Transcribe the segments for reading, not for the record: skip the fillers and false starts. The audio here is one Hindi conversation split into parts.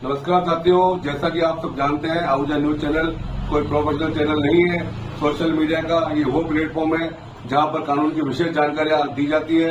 नमस्कार साथियों, जैसा कि आप सब जानते हैं आहूजा न्यूज चैनल कोई प्रोफेशनल चैनल नहीं है। सोशल मीडिया का ये वो प्लेटफॉर्म है जहां पर कानून की विशेष जानकारियां दी जाती है।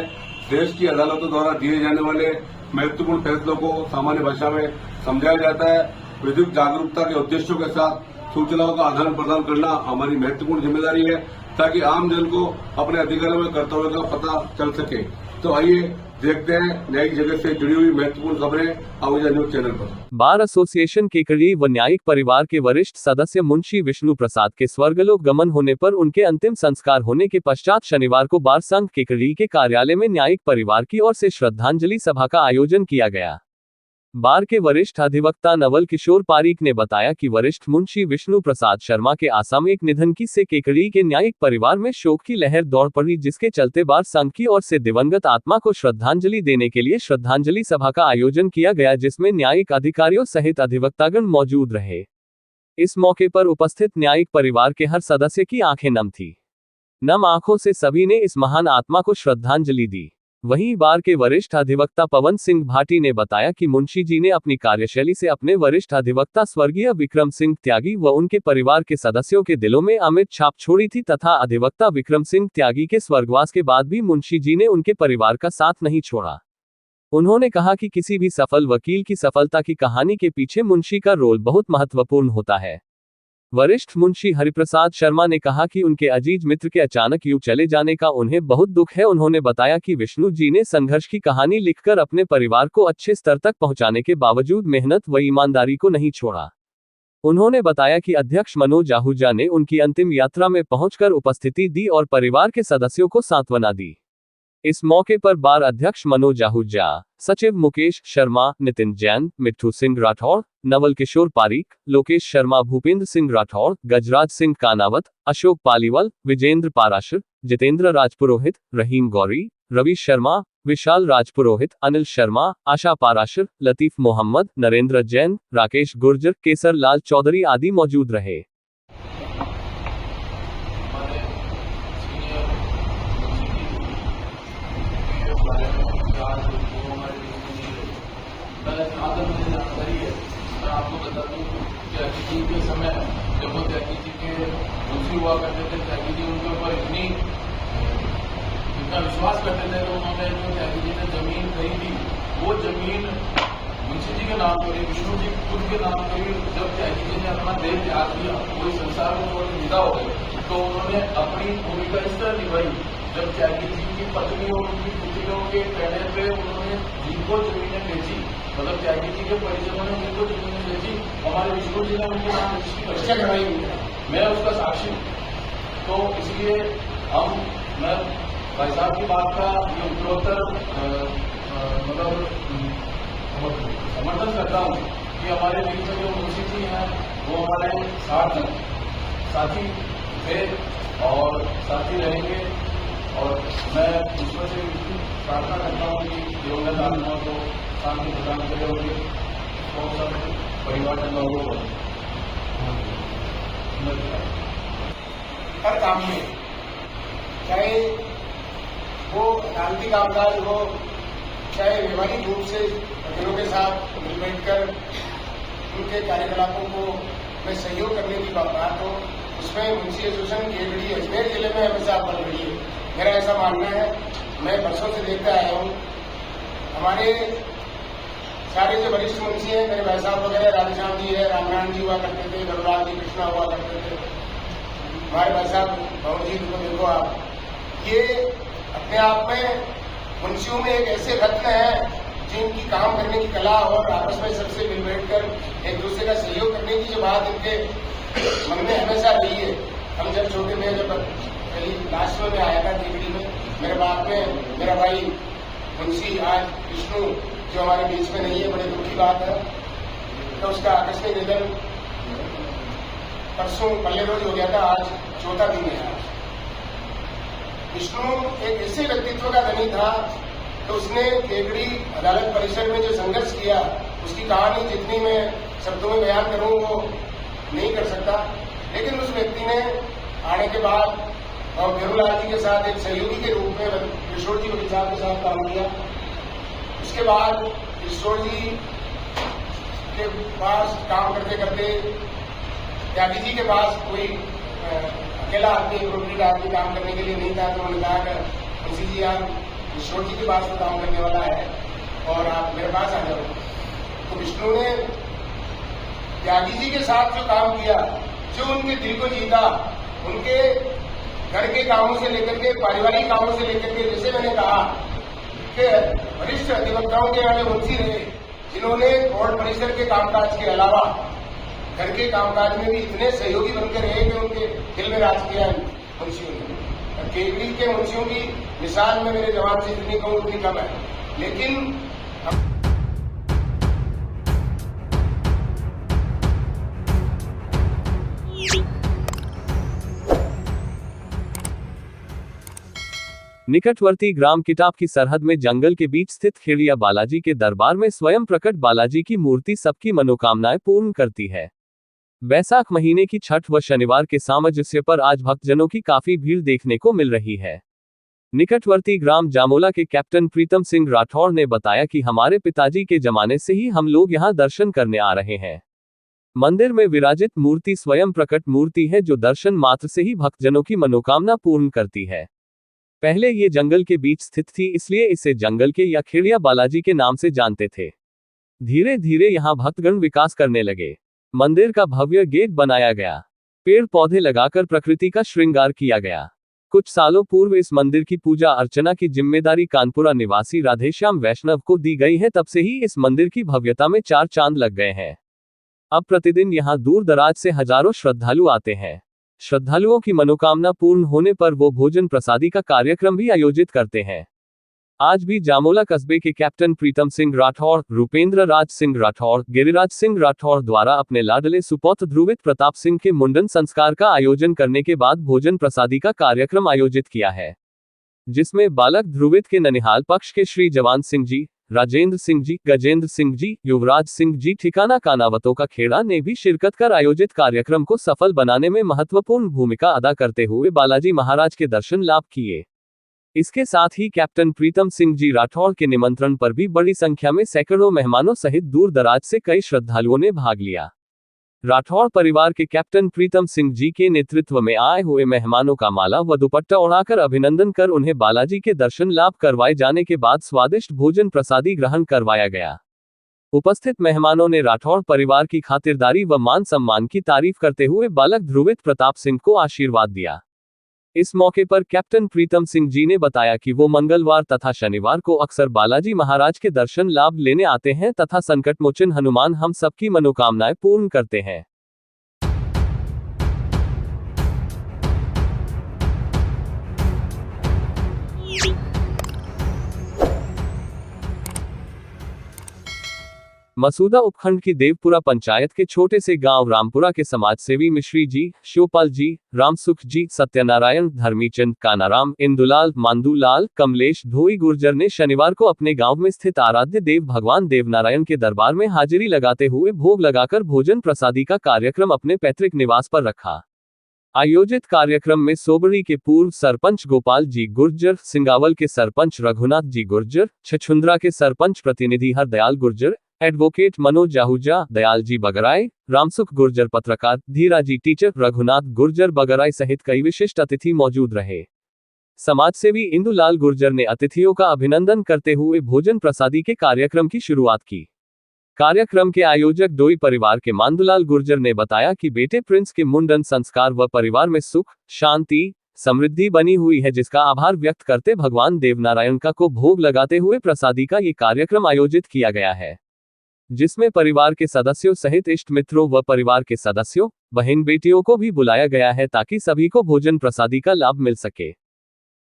देश की अदालतों द्वारा दिए जाने वाले महत्वपूर्ण फैसलों को सामान्य भाषा में समझाया जाता है। विधिक जागरूकता के उद्देश्यों के साथ सूचनाओं का आदान प्रदान करना हमारी महत्वपूर्ण जिम्मेदारी है ताकि आम जन को अपने अधिकारों में कर्तव्यों का पता चल सके। तो आइए देखते हैं न्यायिक जगत से जुड़ी हुई महत्वपूर्ण खबरें आहूजा न्यूज चैनल पर। बार एसोसिएशन केकड़ी व न्यायिक परिवार के वरिष्ठ सदस्य मुंशी विष्णु प्रसाद के स्वर्गलोक गमन होने पर उनके अंतिम संस्कार होने के पश्चात शनिवार को बार संघ केकड़ी के कार्यालय में न्यायिक परिवार की ओर से श्रद्धांजलि सभा का आयोजन किया गया। बार के वरिष्ठ अधिवक्ता नवल किशोर पारीक ने बताया कि वरिष्ठ मुंशी विष्णु प्रसाद शर्मा के असामयिक निधन की से केकड़ी के न्यायिक परिवार में शोक की लहर दौड़ पड़ी, जिसके चलते बार संघ की ओर से दिवंगत आत्मा को श्रद्धांजलि देने के लिए श्रद्धांजलि सभा का आयोजन किया गया, जिसमें न्यायिक अधिकारियों सहित अधिवक्तागण मौजूद रहे। इस मौके पर उपस्थित न्यायिक परिवार के हर सदस्य की आंखें नम थी। नम आंखों से सभी ने इस महान आत्मा को श्रद्धांजलि दी। वहीं बार के वरिष्ठ अधिवक्ता पवन सिंह भाटी ने बताया कि मुंशी जी ने अपनी कार्यशैली से अपने वरिष्ठ अधिवक्ता स्वर्गीय विक्रम सिंह त्यागी व उनके परिवार के सदस्यों के दिलों में अमिट छाप छोड़ी थी तथा अधिवक्ता विक्रम सिंह त्यागी के स्वर्गवास के बाद भी मुंशी जी ने उनके परिवार का साथ नहीं छोड़ा। उन्होंने कहा कि किसी भी सफल वकील की सफलता की कहानी के पीछे मुंशी का रोल बहुत महत्वपूर्ण होता है। वरिष्ठ मुंशी हरिप्रसाद शर्मा ने कहा कि उनके अजीज मित्र के अचानक यूं चले जाने का उन्हें बहुत दुख है। उन्होंने बताया कि विष्णु जी ने संघर्ष की कहानी लिखकर अपने परिवार को अच्छे स्तर तक पहुंचाने के बावजूद मेहनत व ईमानदारी को नहीं छोड़ा। उन्होंने बताया कि अध्यक्ष मनोज आहूजा ने उनकी अंतिम यात्रा में पहुंचकर उपस्थिति दी और परिवार के सदस्यों को सांत्वना दी। इस मौके पर बार अध्यक्ष मनोज आहूजा, सचिव मुकेश शर्मा, नितिन जैन, मिट्ठू सिंह राठौड़, नवल किशोर पारीक, लोकेश शर्मा, भूपेंद्र सिंह राठौड़, गजराज सिंह कानावत, अशोक पालीवाल, विजेंद्र पाराशर, जितेंद्र राजपुरोहित, रहीम गौरी, रवि शर्मा, विशाल राजपुरोहित, अनिल शर्मा, आशा पाराशर, लतीफ मोहम्मद, नरेंद्र जैन, राकेश गुर्जर, केसर लाल चौधरी आदि मौजूद रहे। आपको बता दूं कि त्यागी जी के समय जब वो त्यागी जी के मुंशी हुआ करते थे, त्यागी जी उनके ऊपर इतना विश्वास करते थे तो उन्होंने जो त्यागी जी ने जमीन खरीदी वो जमीन मुंशी जी के नाम करी, विष्णु जी खुद के नाम करी। जब त्यागी जी ने अपना देह त्याग दिया, वो संसार में थोड़े विदा हो गए, तो उन्होंने अपनी भूमिका इस तरह निभाई। जब त्यागी जी की पत्नी और उनकी पुत्रियों के कहने पे उन्होंने जिनको जमीनें बेची, मतलब त्यागी जी के परिजनों ने उनको जमीनें बेची, हमारे विष्णु जी ने उनके नाम रजिस्ट्री करवाई हुई है, मैं उसका साक्षी हूँ। तो इसलिए मैं भाई साहब की बात का ये उत्तरोत्तर मतलब समर्थन करता हूँ कि हमारे बीच में जो मुंशी जी हैं वो हमारे साथी थे और साथी रहेंगे। और मैं ईश्वर से प्रार्थना करता हूँ कि दिवंगत आत्मा को शांति प्रदान करे और सब परिवार के लोगों को हर काम में, चाहे वो अदालती कामकाज हो, चाहे व्यवहारिक रूप से वकीलों के साथ मिल बैठकर उनके कार्यकलापों को में सहयोग करने की बात हो, उसमें मुंशी एसोसिएशन केकड़ी अजमेर जिले में हमेशा बन रही है। मेरा ऐसा मानना है, मैं वर्षों से देखता आया हूँ। हमारे सारे जो वरिष्ठ मुंशी हैं, मेरे भाई साहब वगैरह, राधेश्याम जी है, रामनारायण जी हुआ करते थे, गरुड़ाल जी, कृष्णा हुआ करते थे, हमारे भाई साहब भवन जी को देखो आप, ये अपने आप में मुंशियों में एक ऐसे रत्न है जिनकी काम करने की कला और आपस में सबसे मिल बैठकर एक दूसरे का सहयोग करने की जो बात इनके मन में हमेशा रही है। हम जब छोटे थे, जब पहली लास्ट में आया था केकड़ी में, मेरे बाप में मेरा भाई मुंशी आज विष्णु जो हमारे बीच में नहीं है, बड़े दुख की बात है। तो उसका आकस्मिक निधन परसों पहले रोज हो गया था, आज चौथा दिन है। विष्णु एक ऐसे व्यक्तित्व का धनी था तो उसने केकड़ी अदालत परिसर में जो संघर्ष किया, उसकी कहानी जितनी मैं शब्दों में बयान करूं वो नहीं कर सकता। लेकिन उस व्यक्ति ने आने के बाद और गरुड़लाल जी के साथ एक सहयोगी के रूप में किशोर जी वकील साहब के साथ काम किया। उसके बाद किशोर जी के पास काम करते करते त्यागी जी के पास कोई अकेला आदमी प्रोफिट आदमी काम करने के लिए नहीं था, तो उन्होंने कहा कि मुंशी जी आप विष्णु जी के पास तो काम करने वाला है और आप मेरे पास आ जाओ। तो विष्णु ने त्यागी जी के साथ जो काम किया, जो उनके दिल को जीता, उनके घर के कामों से लेकर के पारिवारिक कामों से लेकर के, जैसे मैंने कहा कि वरिष्ठ अधिवक्ताओं के वाले मुंशी रहे जिन्होंने कोर्ट परिसर के कामकाज के अलावा घर के कामकाज में भी इतने सहयोगी बनकर रहे कि उनके दिल में राज किया मुंशियों ने। केकड़ी के मुंशियों की मिसाल में मेरे जवाब से जितनी कहूँ उतनी कम है, लेकिन निकटवर्ती ग्राम किटाप की सरहद में जंगल के बीच स्थित खेड़िया बालाजी के दरबार में स्वयं प्रकट बालाजी की मूर्ति सबकी मनोकामनाएं पूर्ण करती है। बैसाख महीने की छठ व शनिवार के सामंजस्य पर आज भक्तजनों की काफी भीड़ देखने को मिल रही है। निकटवर्ती ग्राम जामोला के कैप्टन प्रीतम सिंह राठौड़ ने बताया कि हमारे पिताजी के जमाने से ही हम लोग यहां दर्शन करने आ रहे हैं। मंदिर में विराजित मूर्ति स्वयं प्रकट मूर्ति है जो दर्शन मात्र से ही भक्तजनों की मनोकामना पूर्ण करती है। पहले ये जंगल के बीच स्थित थी, इसलिए इसे जंगल के या खेड़िया बालाजी के नाम से जानते थे। धीरे धीरे यहाँ भक्तगण विकास करने लगे। मंदिर का भव्य गेट बनाया गया, पेड़ पौधे लगाकर प्रकृति का श्रृंगार किया गया। कुछ सालों पूर्व इस मंदिर की पूजा अर्चना की जिम्मेदारी कानपुरा निवासी राधेश्याम वैष्णव को दी गई है। तब से ही इस मंदिर की भव्यता में 4 चांद लग गए हैं। अब प्रतिदिन यहाँ दूर दराज से हजारों श्रद्धालु आते हैं। श्रद्धालुओं की मनोकामना पूर्ण होने पर वो भोजन प्रसादी का कार्यक्रम भी आयोजित करते हैं। आज भी जामोला कस्बे के कैप्टन प्रीतम सिंह राठौड़, रूपेंद्र राज सिंह राठौड़, गिरिराज सिंह राठौड़ द्वारा अपने लाडले सुपौत्र ध्रुवित प्रताप सिंह के मुंडन संस्कार का आयोजन करने के बाद भोजन प्रसादी का कार्यक्रम आयोजित किया है, जिसमें बालक ध्रुवित के ननिहाल पक्ष के श्री जवान सिंह जी, राजेंद्र सिंह जी, गजेंद्र सिंह जी, युवराज सिंह जी, ठिकाना कानावतों का खेड़ा ने भी शिरकत कर आयोजित कार्यक्रम को सफल बनाने में महत्वपूर्ण भूमिका अदा करते हुए बालाजी महाराज के दर्शन लाभ किए। इसके साथ ही कैप्टन प्रीतम सिंह जी राठौड़ के निमंत्रण पर भी बड़ी संख्या में सैकड़ों मेहमानों सहित दूर दराज से कई श्रद्धालुओं ने भाग लिया। राठौड़ परिवार के कैप्टन प्रीतम सिंह जी के नेतृत्व में आए हुए मेहमानों का माला व दुपट्टा ओढ़ाकर अभिनंदन कर उन्हें बालाजी के दर्शन लाभ करवाए जाने के बाद स्वादिष्ट भोजन प्रसादी ग्रहण करवाया गया। उपस्थित मेहमानों ने राठौड़ परिवार की खातिरदारी व मान सम्मान की तारीफ करते हुए बालक ध्रुवित प्रताप सिंह को आशीर्वाद दिया। इस मौके पर कैप्टन प्रीतम सिंह जी ने बताया कि वो मंगलवार तथा शनिवार को अक्सर बालाजी महाराज के दर्शन लाभ लेने आते हैं तथा संकटमोचन हनुमान हम सबकी मनोकामनाएं पूर्ण करते हैं। मसूदा उपखंड की देवपुरा पंचायत के छोटे से गांव रामपुरा के समाजसेवी मिश्री जी, शिवपाल जी, रामसुख जी, सत्यनारायण, धर्मीचंद, कानाराम, इंदुलाल, मांदूलाल, कमलेश, धोई गुर्जर ने शनिवार को अपने गांव में स्थित आराध्य देव भगवान देवनारायण के दरबार में हाजिरी लगाते हुए भोग लगाकर भोजन प्रसादी का कार्यक्रम अपने पैतृक निवास पर रखा। आयोजित कार्यक्रम में सोबड़ी के पूर्व सरपंच गोपाल जी गुर्जर, सिंगावल के सरपंच रघुनाथ जी गुर्जर, छछुंद्रा के सरपंच प्रतिनिधि हरदयाल गुर्जर, एडवोकेट मनोज आहूजा, दयाल जी बगराई, रामसुख गुर्जर पत्रकार, धीरा जी टीचर, रघुनाथ गुर्जर बगराई सहित कई विशिष्ट अतिथि मौजूद रहे। समाजसेवी इंदुलाल गुर्जर ने अतिथियों का अभिनंदन करते हुए भोजन प्रसादी के कार्यक्रम की शुरुआत की। कार्यक्रम के आयोजक डोई परिवार के मांदूलाल गुर्जर ने बताया कि बेटे प्रिंस के मुंडन संस्कार व परिवार में सुख, शांति, समृद्धि बनी हुई है, जिसका आभार व्यक्त करते भगवान देवनारायण का को भोग लगाते हुए प्रसादी का ये कार्यक्रम आयोजित किया गया है, जिसमें परिवार के सदस्यों सहित इष्ट मित्रों व परिवार के सदस्यों, बहन बेटियों को भी बुलाया गया है ताकि सभी को भोजन प्रसादी का लाभ मिल सके।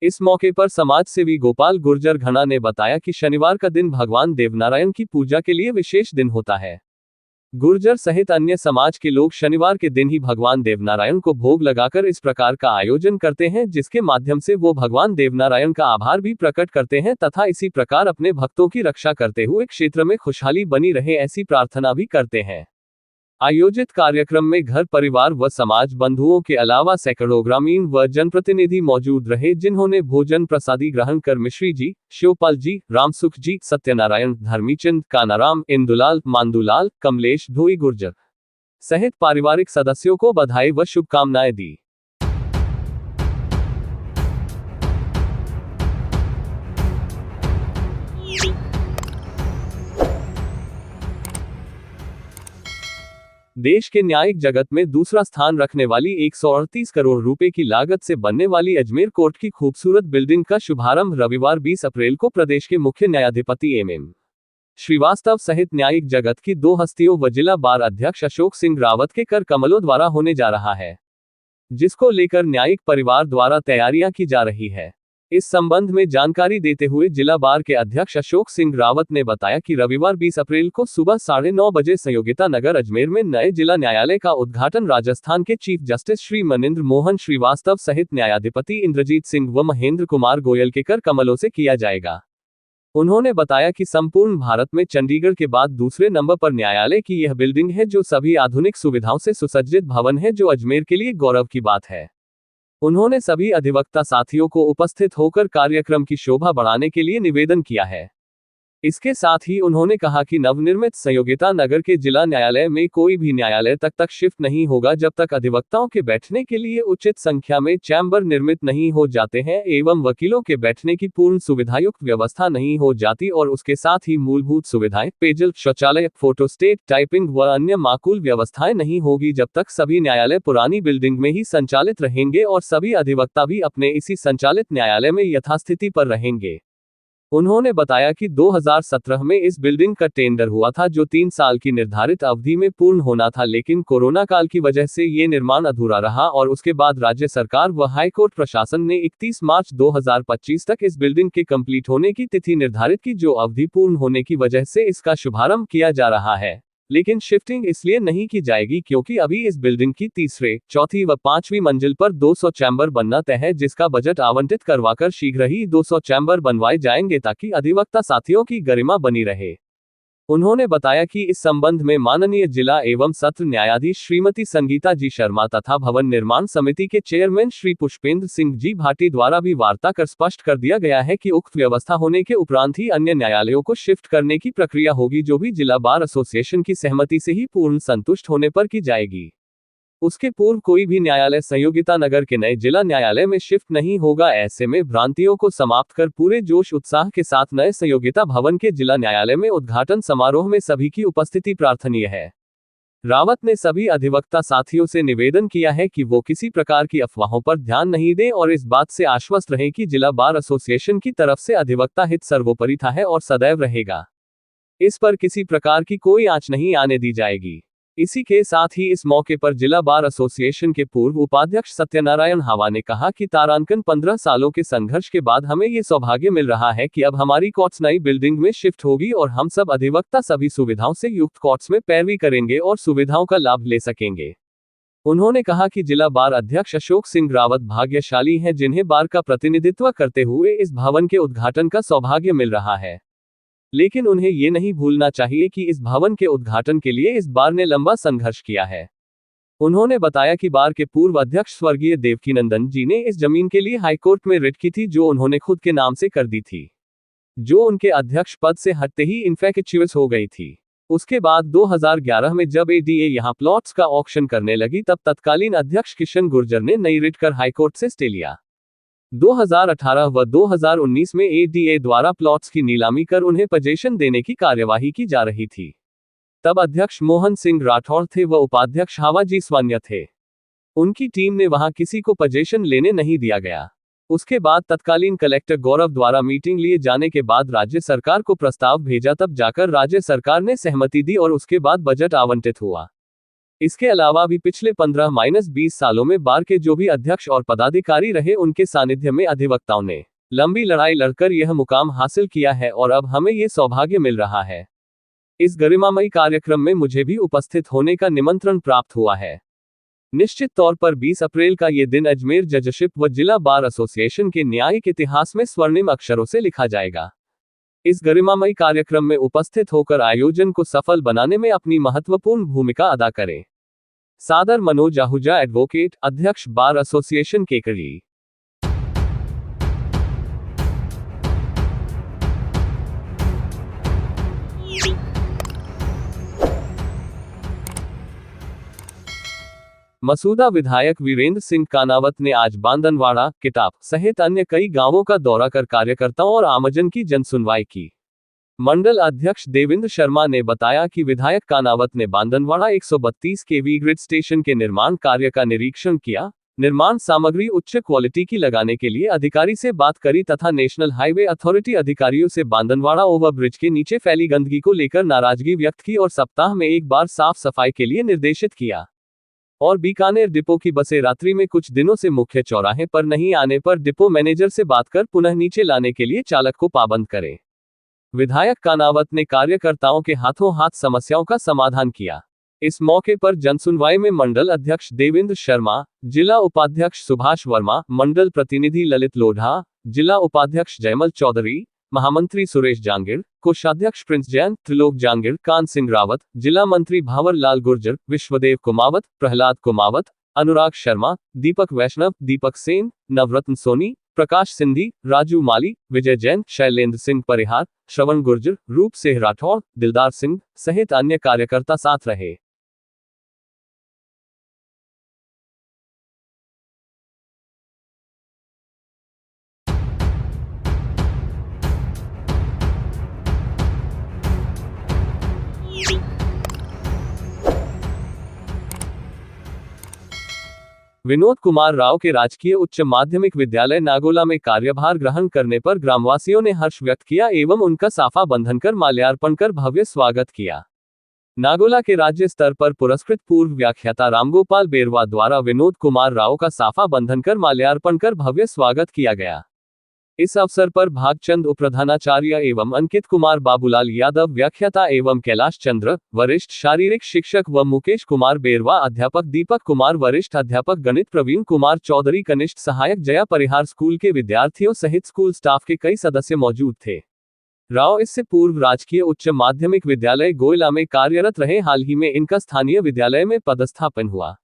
इस मौके पर समाज सेवी गोपाल गुर्जर घना ने बताया कि शनिवार का दिन भगवान देवनारायण की पूजा के लिए विशेष दिन होता है। गुर्जर सहित अन्य समाज के लोग शनिवार के दिन ही भगवान देवनारायण को भोग लगाकर इस प्रकार का आयोजन करते हैं, जिसके माध्यम से वो भगवान देवनारायण का आभार भी प्रकट करते हैं तथा इसी प्रकार अपने भक्तों की रक्षा करते हुए क्षेत्र में खुशहाली बनी रहे ऐसी प्रार्थना भी करते हैं। आयोजित कार्यक्रम में घर परिवार व समाज बंधुओं के अलावा सैकड़ों ग्रामीण व जनप्रतिनिधि मौजूद रहे, जिन्होंने भोजन प्रसादी ग्रहण कर मिश्री जी, शिवपाल जी, रामसुख जी, सत्यनारायण, धर्मीचंद, कानाराम, इंदुलाल, मांदूलाल, कमलेश, धोई गुर्जर सहित पारिवारिक सदस्यों को बधाई व शुभकामनाएं दी। देश के न्यायिक जगत में दूसरा स्थान रखने वाली 138 करोड़ रुपए की लागत से बनने वाली अजमेर कोर्ट की खूबसूरत बिल्डिंग का शुभारंभ रविवार 20 अप्रैल को प्रदेश के मुख्य न्यायाधिपति एम श्रीवास्तव सहित न्यायिक जगत की 2 हस्तियों व जिला बार अध्यक्ष अशोक सिंह रावत के कर कमलों द्वारा होने जा रहा है, जिसको लेकर न्यायिक परिवार द्वारा तैयारियां की जा रही है। इस संबंध में जानकारी देते हुए जिला बार के अध्यक्ष अशोक सिंह रावत ने बताया कि रविवार 20 अप्रैल को सुबह 9:30 बजे संयोगिता नगर अजमेर में नए जिला न्यायालय का उद्घाटन राजस्थान के चीफ जस्टिस श्री मनिंद्र मोहन श्रीवास्तव सहित न्यायाधिपति इंद्रजीत सिंह व महेंद्र कुमार गोयल के कर कमलों से किया जाएगा। उन्होंने बताया कि संपूर्ण भारत में चंडीगढ़ के बाद दूसरे नंबर पर न्यायालय की यह बिल्डिंग है, जो सभी आधुनिक सुविधाओं से सुसज्जित भवन है, जो अजमेर के लिए गौरव की बात है। उन्होंने सभी अधिवक्ता साथियों को उपस्थित होकर कार्यक्रम की शोभा बढ़ाने के लिए निवेदन किया है। इसके साथ ही उन्होंने कहा कि नवनिर्मित संयोगिता नगर के जिला न्यायालय में कोई भी न्यायालय तक शिफ्ट नहीं होगा जब तक अधिवक्ताओं के बैठने के लिए उचित संख्या में चैम्बर निर्मित नहीं हो जाते हैं एवं वकीलों के बैठने की पूर्ण सुविधायुक्त व्यवस्था नहीं हो जाती, और उसके साथ ही मूलभूत सुविधाएं, पेयजल, शौचालय, फोटोस्टेट, टाइपिंग व अन्य माकूल व्यवस्थाएं नहीं होगी जब तक सभी न्यायालय पुरानी बिल्डिंग में ही संचालित रहेंगे और सभी अधिवक्ता भी अपने इसी संचालित न्यायालय में यथास्थिति पर रहेंगे। उन्होंने बताया कि 2017 में इस बिल्डिंग का टेंडर हुआ था, जो 3 साल की निर्धारित अवधि में पूर्ण होना था, लेकिन कोरोना काल की वजह से ये निर्माण अधूरा रहा और उसके बाद राज्य सरकार व हाईकोर्ट प्रशासन ने 31 मार्च 2025 तक इस बिल्डिंग के कंप्लीट होने की तिथि निर्धारित की, जो अवधि पूर्ण होने की वजह से इसका शुभारंभ किया जा रहा है। लेकिन शिफ्टिंग इसलिए नहीं की जाएगी क्योंकि अभी इस बिल्डिंग की तीसरे, चौथी व 5वीं मंजिल पर 200 चैम्बर बनना तय है, जिसका बजट आवंटित करवाकर शीघ्र ही 200 चैम्बर बनवाए जाएंगे ताकि अधिवक्ता साथियों की गरिमा बनी रहे। उन्होंने बताया कि इस संबंध में माननीय जिला एवं सत्र न्यायाधीश श्रीमती संगीता जी शर्मा तथा भवन निर्माण समिति के चेयरमैन श्री पुष्पेंद्र सिंह जी भाटी द्वारा भी वार्ता कर स्पष्ट कर दिया गया है कि उक्त व्यवस्था होने के उपरांत ही अन्य न्यायालयों को शिफ्ट करने की प्रक्रिया होगी, जो भी जिला बार एसोसिएशन की सहमति से ही पूर्ण संतुष्ट होने पर की जाएगी। उसके पूर्व कोई भी न्यायालय संयोगिता नगर के नए जिला न्यायालय में शिफ्ट नहीं होगा। ऐसे में भ्रांतियों को समाप्त कर पूरे जोश उत्साह के साथ नए संयोगिता भवन के जिला न्यायालय में उद्घाटन समारोह में सभी की उपस्थिति प्रार्थनीय है। रावत ने सभी अधिवक्ता साथियों से निवेदन किया है कि वो किसी प्रकार की अफवाहों पर ध्यान नहीं दें और इस बात से आश्वस्त रहें कि जिला बार एसोसिएशन की तरफ से अधिवक्ता हित सर्वोपरि था है और सदैव रहेगा। इस पर किसी प्रकार की कोई आंच नहीं आने दी जाएगी। इसी के साथ ही इस मौके पर जिला बार एसोसिएशन के पूर्व उपाध्यक्ष सत्यनारायण हावा ने कहा कि तारांकन 15 सालों के संघर्ष के बाद हमें ये सौभाग्य मिल रहा है कि अब हमारी कोर्ट्स नई बिल्डिंग में शिफ्ट होगी और हम सब अधिवक्ता सभी सुविधाओं से युक्त कोर्ट्स में पैरवी करेंगे और सुविधाओं का लाभ ले सकेंगे। उन्होंने कहा कि जिला बार अध्यक्ष अशोक सिंह रावत भाग्यशाली हैं जिन्हें बार का प्रतिनिधित्व करते हुए इस भवन के उद्घाटन का सौभाग्य मिल रहा है, लेकिन उन्हें ये नहीं भूलना चाहिए कि इस भवन के उद्घाटन के लिए इस बार ने लंबा संघर्ष किया है। उन्होंने बताया कि बार के पूर्व अध्यक्ष स्वर्गीय देवकीनंदन जी ने इस जमीन के लिए हाईकोर्ट में रिट की थी, जो उन्होंने खुद के नाम से कर दी थी, जो उनके अध्यक्ष पद से हटते ही इनफैक्चुअस हो गई थी। उसके बाद 2011 में जब एडीए यहां प्लॉट्स का ऑक्शन करने लगी, तब तत्कालीन अध्यक्ष किशन गुर्जर ने नई रिट कर हाईकोर्ट से स्टे लिया। 2018 व 2019 में एडीए द्वारा प्लॉट्स की नीलामी कर उन्हें पजेशन देने की कार्यवाही की जा रही थी। तब अध्यक्ष मोहन सिंह राठौड़ थे व उपाध्यक्ष हावाजी स्वान्य थे। उनकी टीम ने वहां किसी को पजेशन लेने नहीं दिया गया। उसके बाद तत्कालीन कलेक्टर गौरव द्वारा मीटिंग लिए जाने के बाद राज्य सरकार को प्रस्ताव भेजा, तब जाकर राज्य सरकार ने सहमति दी और उसके बाद बजट आवंटित हुआ। इसके अलावा भी पिछले 15-20 सालों में बार के जो भी अध्यक्ष और पदाधिकारी रहे, उनके सानिध्य में अधिवक्ताओं ने लंबी लड़ाई लड़कर यह मुकाम हासिल किया है और अब हमें ये सौभाग्य मिल रहा है। इस गरिमामयी कार्यक्रम में मुझे भी उपस्थित होने का निमंत्रण प्राप्त हुआ है। निश्चित तौर पर 20 अप्रैल का ये दिन अजमेर जजशिप व जिला बार एसोसिएशन के न्यायिक इतिहास में स्वर्णिम अक्षरों से लिखा जाएगा। इस गरिमामयी कार्यक्रम में उपस्थित होकर आयोजन को सफल बनाने में अपनी महत्वपूर्ण भूमिका अदा करें। सादर मनोज आहूजा, एडवोकेट, अध्यक्ष बार एसोसिएशन केकड़ी। मसूदा विधायक वीरेंद्र सिंह कानावत ने आज बांदनवाड़ा, किटाप सहित अन्य कई गांवों का दौरा कर कार्यकर्ताओं और आमजन की जनसुनवाई की। मंडल अध्यक्ष देवेंद्र शर्मा ने बताया कि विधायक कानावत ने बांदनवाड़ा 132 केवी ग्रिड स्टेशन के निर्माण कार्य का निरीक्षण किया, निर्माण सामग्री उच्च क्वालिटी की लगाने के लिए अधिकारी से बात करी तथा नेशनल हाईवे अथॉरिटी अधिकारियों से बांदनवाड़ा ओवरब्रिज के नीचे फैली गंदगी को लेकर नाराजगी व्यक्त की और सप्ताह में एक बार साफ सफाई के लिए निर्देशित किया। और बीकानेर डिपो की बसें रात्रि में कुछ दिनों से मुख्य चौराहे पर नहीं आने पर डिपो मैनेजर से बात कर पुनः नीचे लाने के लिए चालक को पाबंद करें। विधायक कानावत ने कार्यकर्ताओं के हाथों हाथ समस्याओं का समाधान किया। इस मौके पर जनसुनवाई में मंडल अध्यक्ष देवेंद्र शर्मा, जिला उपाध्यक्ष सुभाष वर्मा, मंडल प्रतिनिधि ललित लोढ़ा, जिला उपाध्यक्ष जयमल चौधरी, महामंत्री सुरेश जांगिड़, कोषाध्यक्ष प्रिंस जैन, त्रिलोक जांगिड़, कान सिंह रावत, जिला मंत्री भावर लाल गुर्जर, विश्वदेव कुमावत, प्रहलाद कुमावत, अनुराग शर्मा, दीपक वैष्णव, दीपक सेन, नवरत्न सोनी, प्रकाश सिंधी, राजू माली, विजय जैन, शैलेंद्र सिंह परिहार, श्रवण गुर्जर, रूप सिंह राठौड़, दिलदार सिंह सहित अन्य कार्यकर्ता साथ रहे। विनोद कुमार राव के राजकीय उच्च माध्यमिक विद्यालय नागोला में कार्यभार ग्रहण करने पर ग्रामवासियों ने हर्ष व्यक्त किया एवं उनका साफा बंधन कर माल्यार्पण कर भव्य स्वागत किया। नागोला के राज्य स्तर पर पुरस्कृत पूर्व व्याख्याता रामगोपाल बेरवा द्वारा विनोद कुमार राव का साफा बंधन कर माल्यार्पण कर भव्य स्वागत किया गया। इस अवसर पर भागचंद उपप्रधानाचार्य एवं अंकित कुमार, बाबूलाल यादव व्याख्याता एवं कैलाश चंद्र वरिष्ठ शारीरिक शिक्षक व मुकेश कुमार बेरवा अध्यापक, दीपक कुमार वरिष्ठ अध्यापक, गणित प्रवीण कुमार चौधरी कनिष्ठ सहायक, जया परिहार स्कूल के विद्यार्थियों सहित स्कूल स्टाफ के कई सदस्य मौजूद थे। राव इससे पूर्व राजकीय उच्च माध्यमिक विद्यालय गोयला में कार्यरत रहे। हाल ही में इनका स्थानीय विद्यालय में पदस्थापन हुआ।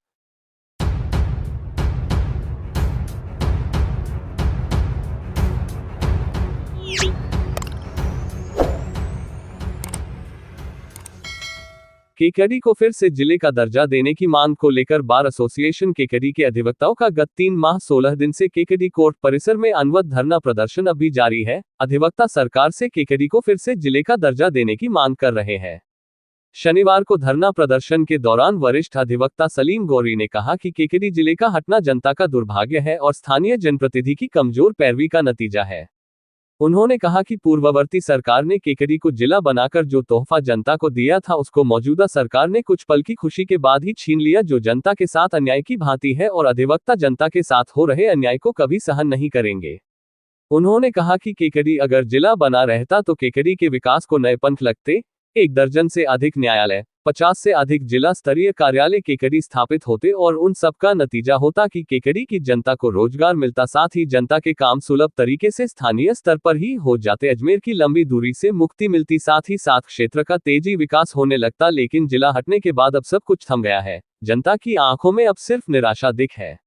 केकड़ी को फिर से जिले का दर्जा देने की मांग को लेकर बार एसोसिएशन केकड़ी के अधिवक्ताओं का गत 3 माह 16 दिन से केकड़ी कोर्ट परिसर में अनवरत धरना प्रदर्शन अभी जारी है। अधिवक्ता सरकार से केकड़ी को फिर से जिले का दर्जा देने की मांग कर रहे हैं। शनिवार को धरना प्रदर्शन के दौरान वरिष्ठ अधिवक्ता सलीम गौरी ने कहा कि केकड़ी जिले का हटना जनता का दुर्भाग्य है और स्थानीय जनप्रतिनिधि की कमजोर पैरवी का नतीजा है। उन्होंने कहा कि पूर्ववर्ती सरकार ने केकड़ी को जिला बनाकर जो तोहफा जनता को दिया था उसको मौजूदा सरकार ने कुछ पल की खुशी के बाद ही छीन लिया, जो जनता के साथ अन्याय की भांति है और अधिवक्ता जनता के साथ हो रहे अन्याय को कभी सहन नहीं करेंगे। उन्होंने कहा कि केकड़ी अगर जिला बना रहता तो केकड़ी के विकास को नए पंख लगते। 1 दर्जन से अधिक न्यायालय, 50 से अधिक जिला स्तरीय कार्यालय केकड़ी स्थापित होते और उन सब का नतीजा होता कि केकड़ी की जनता को रोजगार मिलता, साथ ही जनता के काम सुलभ तरीके से स्थानीय स्तर पर ही हो जाते, अजमेर की लंबी दूरी से मुक्ति मिलती, साथ ही साथ क्षेत्र का तेजी विकास होने लगता। लेकिन जिला हटने के बाद अब सब कुछ थम गया है। जनता की आंखों में अब सिर्फ निराशा दिख है।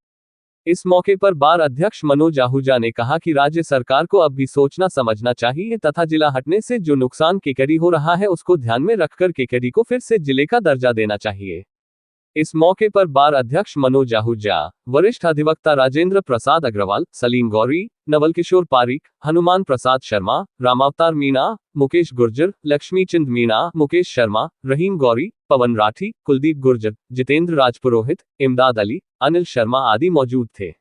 इस मौके पर बार अध्यक्ष मनोज आहूजा ने कहा कि राज्य सरकार को अब भी सोचना समझना चाहिए तथा जिला हटने से जो नुकसान केकड़ी हो रहा है उसको ध्यान में रखकर केकड़ी को फिर से जिले का दर्जा देना चाहिए। इस मौके पर बार अध्यक्ष मनोज आहूजा, वरिष्ठ अधिवक्ता राजेंद्र प्रसाद अग्रवाल, सलीम गौरी, नवल किशोर पारिक, हनुमान प्रसाद शर्मा, रामावतार मीणा, मुकेश गुर्जर, लक्ष्मीचंद मीणा, मुकेश शर्मा, रहीम गौरी, पवन राठी, कुलदीप गुर्जर, जितेंद्र राजपुरोहित, इमदाद अली, अनिल शर्मा आदि मौजूद थे।